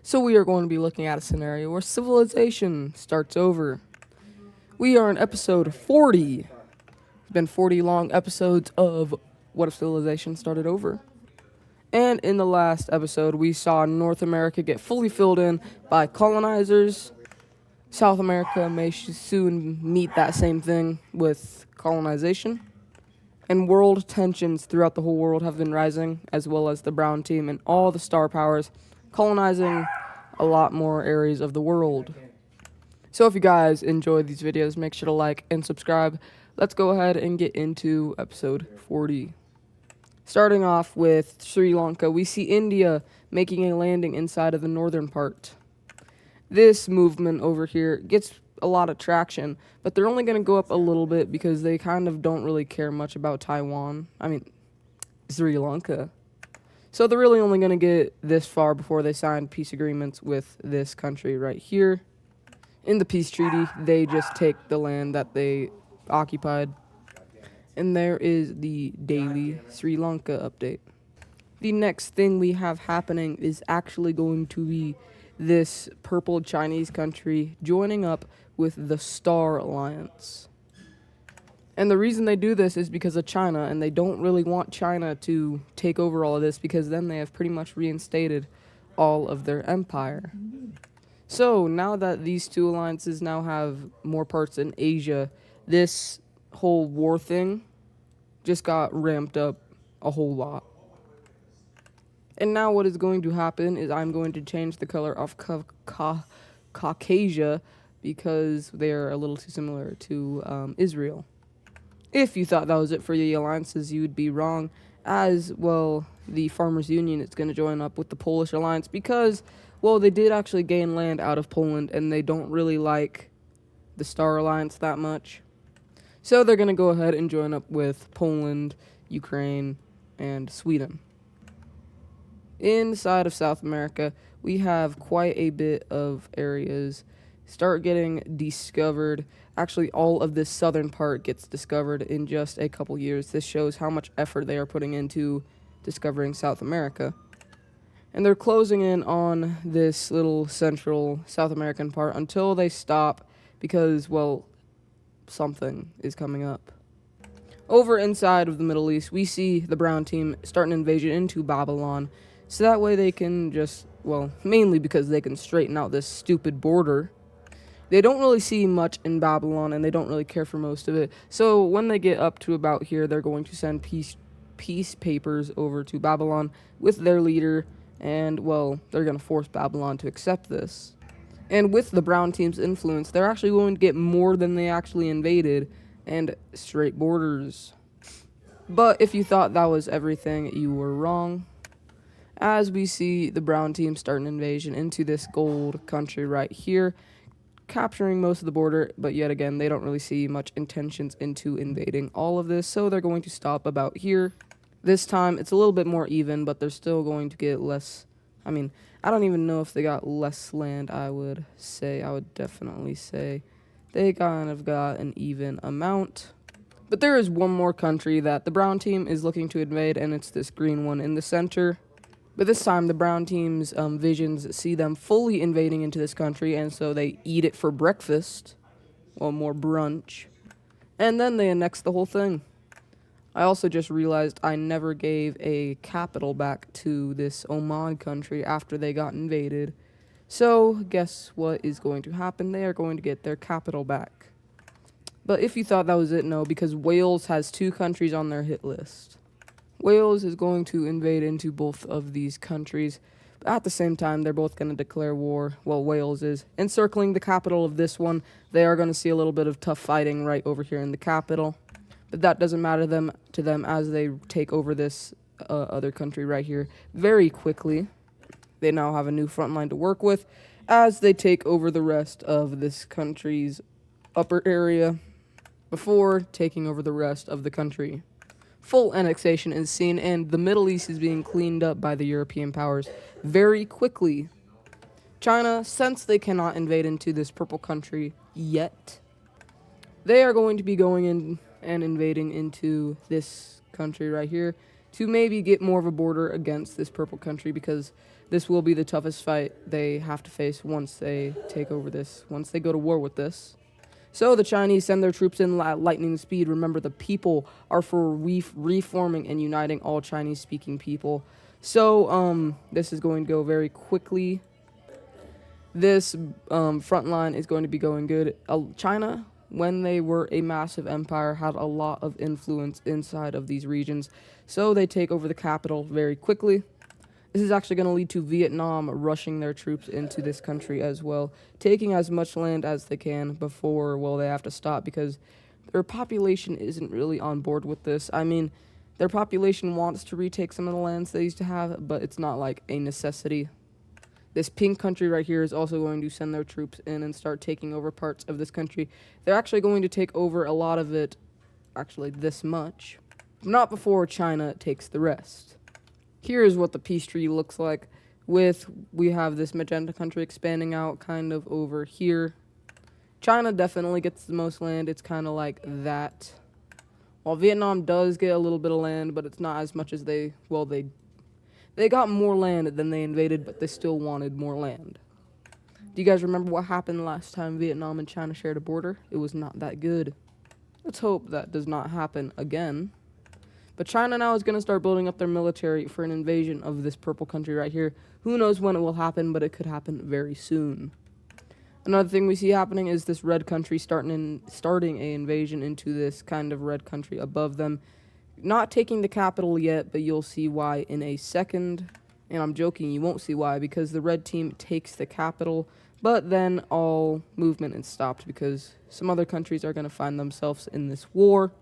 So we are going to be looking at a scenario where civilization starts over. We are in episode 40. It's been 40 long episodes of What If Civilization Started Over. And in the last episode, we saw North America get fully filled in by colonizers. South America may soon meet that same thing with colonization. And world tensions throughout the whole world have been rising, as well as the Brown team and all the star powers colonizing a lot more areas of the world. So if you guys enjoy these videos, make sure to like and subscribe. Let's go ahead and get into episode 40. Starting off with Sri Lanka, we see India making a landing inside of the northern part. This movement over here gets a lot of traction, but they're only going to go up a little bit because they kind of don't really care much about Taiwan. Sri Lanka. So they're really only going to get this far before they sign peace agreements with this country right here. In the peace treaty, they just take the land that they occupied. And there is the daily Sri Lanka update. The next thing we have happening is actually going to be this purple Chinese country joining up with the Star Alliance. And the reason they do this is because of China, and they don't really want China to take over all of this because then they have pretty much reinstated all of their empire. So now that these two alliances now have more parts in Asia, this whole war thing just got ramped up a whole lot. And now what is going to happen is I'm going to change the color of Caucasia because they're a little too similar to Israel. If you thought that was it for the alliances, you would be wrong. As well, the Farmers Union is going to join up with the Polish alliance because, well, they did actually gain land out of Poland and they don't really like the Star Alliance that much. So they're going to go ahead and join up with Poland, Ukraine, and Sweden. Inside of South America, we have quite a bit of areas start getting discovered. Actually, all of this southern part gets discovered in just a couple years. This shows how much effort they are putting into discovering South America. And they're closing in on this little central South American part until they stop because, well, something is coming up. Over inside of the Middle East, we see the Brown team start an invasion into Babylon. So that way they can just, well, mainly because they can straighten out this stupid border. They don't really see much in Babylon, and they don't really care for most of it. So when they get up to about here, they're going to send peace papers over to Babylon with their leader, and, well, they're going to force Babylon to accept this. And with the Brown team's influence, they're actually going to get more than they actually invaded, and straight borders. But if you thought that was everything, you were wrong. As we see the Brown team start an invasion into this gold country right here, capturing most of the border, but yet again, they don't really see much intentions into invading all of this, so they're going to stop about here. This time, it's a little bit more even, but they're still going to get less. I don't even know if they got less land, I would definitely say they kind of got an even amount. But there is one more country that the Brown team is looking to invade, and it's this green one in the center. But this time, the Brown team's visions see them fully invading into this country, and so they eat it for breakfast. Well, more brunch. And then they annex the whole thing. I also just realized I never gave a capital back to this Oman country after they got invaded. So, guess what is going to happen? They are going to get their capital back. But if you thought that was it, no, because Wales has 2 countries on their hit list. Wales is going to invade into both of these countries. But at the same time, they're both going to declare war. Well, Wales is encircling the capital of this one. They are going to see a little bit of tough fighting right over here in the capital. But that doesn't matter to them as they take over this other country right here very quickly. They now have a new front line to work with as they take over the rest of this country's upper area before taking over the rest of the country. Full annexation is seen, and the Middle East is being cleaned up by the European powers very quickly. China, since they cannot invade into this purple country yet, they are going to be going in and invading into this country right here to maybe get more of a border against this purple country because, this will be the toughest fight they have to face once they take over this, once they go to war with this. So the Chinese send their troops in at lightning speed. Remember, the people are for reforming and uniting all Chinese-speaking people. So this is going to go very quickly. This front line is going to be going good. China, when they were a massive empire, had a lot of influence inside of these regions. So they take over the capital very quickly. This is actually going to lead to Vietnam rushing their troops into this country as well, taking as much land as they can before, well, they have to stop because their population isn't really on board with this. I mean, their population wants to retake some of the lands they used to have, but it's not like a necessity. This pink country right here is also going to send their troops in and start taking over parts of this country. They're actually going to take over a lot of it, actually this much, not before China takes the rest. Here's what the peace treaty looks like. We have this magenta country expanding out kind of over here. China definitely gets the most land. It's kind of like that. While Vietnam does get a little bit of land, but it's not as much as they got more land than they invaded, but they still wanted more land. Do you guys remember what happened last time Vietnam and China shared a border? It was not that good. Let's hope that does not happen again. But China now is going to start building up their military for an invasion of this purple country right here. Who knows when it will happen, but it could happen very soon. Another thing we see happening is this red country starting an invasion into this kind of red country above them. Not taking the capital yet, but you'll see why in a second. And I'm joking, you won't see why, because the red team takes the capital, but then all movement is stopped because some other countries are going to find themselves in this war.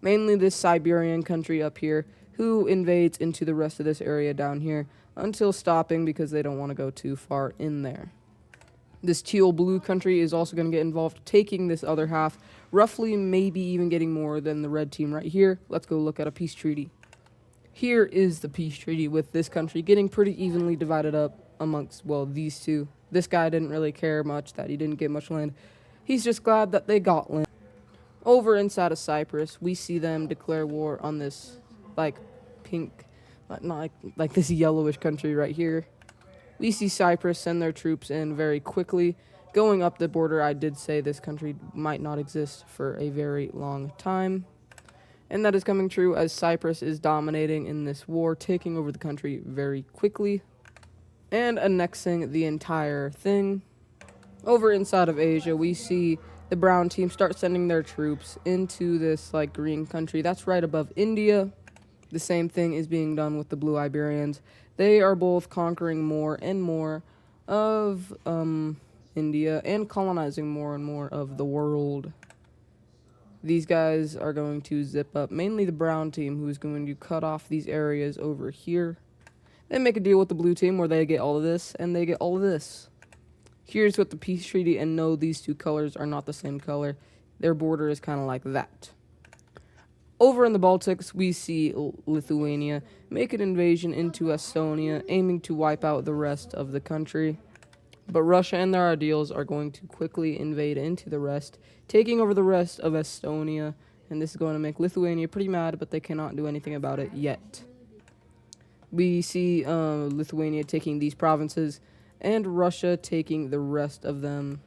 Mainly this Siberian country up here, who invades into the rest of this area down here until stopping because they don't want to go too far in there. This teal blue country is also going to get involved, taking this other half, roughly maybe even getting more than the red team right here. Let's go look at a peace treaty. Here is the peace treaty with this country getting pretty evenly divided up amongst, well, these two. This guy didn't really care much that he didn't get much land. He's just glad that they got land. Over inside of Cyprus, we see them declare war on this, like, pink, not like this yellowish country right here. We see Cyprus send their troops in very quickly. Going up the border, I did say this country might not exist for a very long time. And that is coming true as Cyprus is dominating in this war, taking over the country very quickly and annexing the entire thing. Over inside of Asia, we see the brown team start sending their troops into this like green country that's right above India. The same thing is being done with the blue Iberians. They are both conquering more and more of India and colonizing more and more of the world. These guys are going to zip up, mainly the brown team, who is going to cut off these areas over here. They make a deal with the blue team where they get all of this and they get all of this. Here's what the peace treaty, and no, these two colors are not the same color. Their border is kind of like that. Over in the Baltics, we see Lithuania make an invasion into Estonia, aiming to wipe out the rest of the country. But Russia and their ideals are going to quickly invade into the rest, taking over the rest of Estonia, and this is going to make Lithuania pretty mad, but they cannot do anything about it yet. We see Lithuania taking these provinces, and Russia taking the rest of them.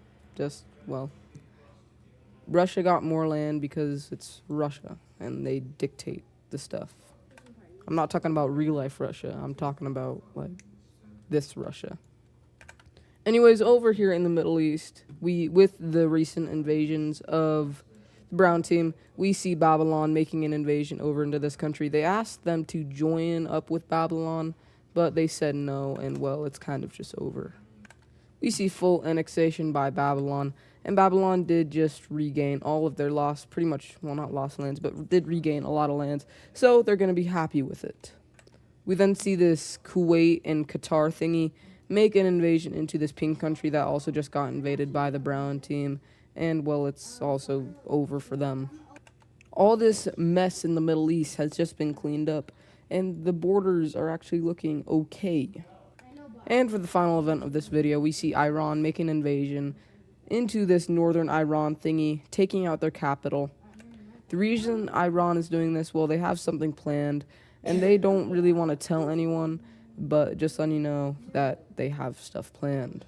Russia got more land because it's Russia, and they dictate the stuff. I'm not talking about real-life Russia. I'm talking about, like, this Russia. Anyways, over here in the Middle East, with the recent invasions of the brown team, we see Babylon making an invasion over into this country. They asked them to join up with Babylon, but they said no, and well, it's kind of just over. We see full annexation by Babylon, and Babylon did just regain all of their lost, pretty much, well, not lost lands, but did regain a lot of lands, so they're going to be happy with it. We then see this Kuwait and Qatar thingy make an invasion into this pink country that also just got invaded by the brown team, and, well, it's also over for them. All this mess in the Middle East has just been cleaned up, and the borders are actually looking okay. And for the final event of this video, we see Iran make an invasion into this northern Iran thingy, taking out their capital. The reason Iran is doing this, well, they have something planned, and they don't really want to tell anyone, but just letting you know that they have stuff planned.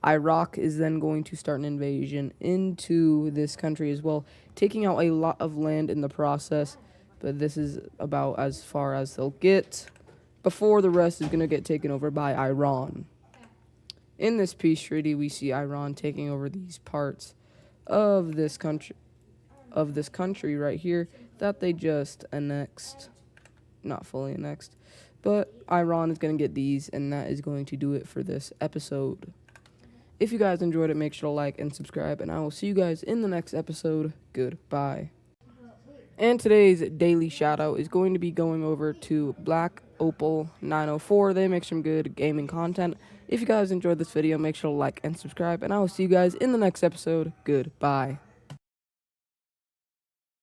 Iraq is then going to start an invasion into this country as well, taking out a lot of land in the process, but this is about as far as they'll get before the rest is going to get taken over by Iran. In this peace treaty, we see Iran taking over these parts of this country right here that they just annexed. Not fully annexed, but Iran is going to get these, and that is going to do it for this episode. If you guys enjoyed it, make sure to like and subscribe, and I will see you guys in the next episode. Goodbye. And today's daily shoutout is going to be going over to Black Opal 904. They make some good gaming content. If you guys enjoyed this video, make sure to like and subscribe, and I will see you guys in the next episode. Goodbye.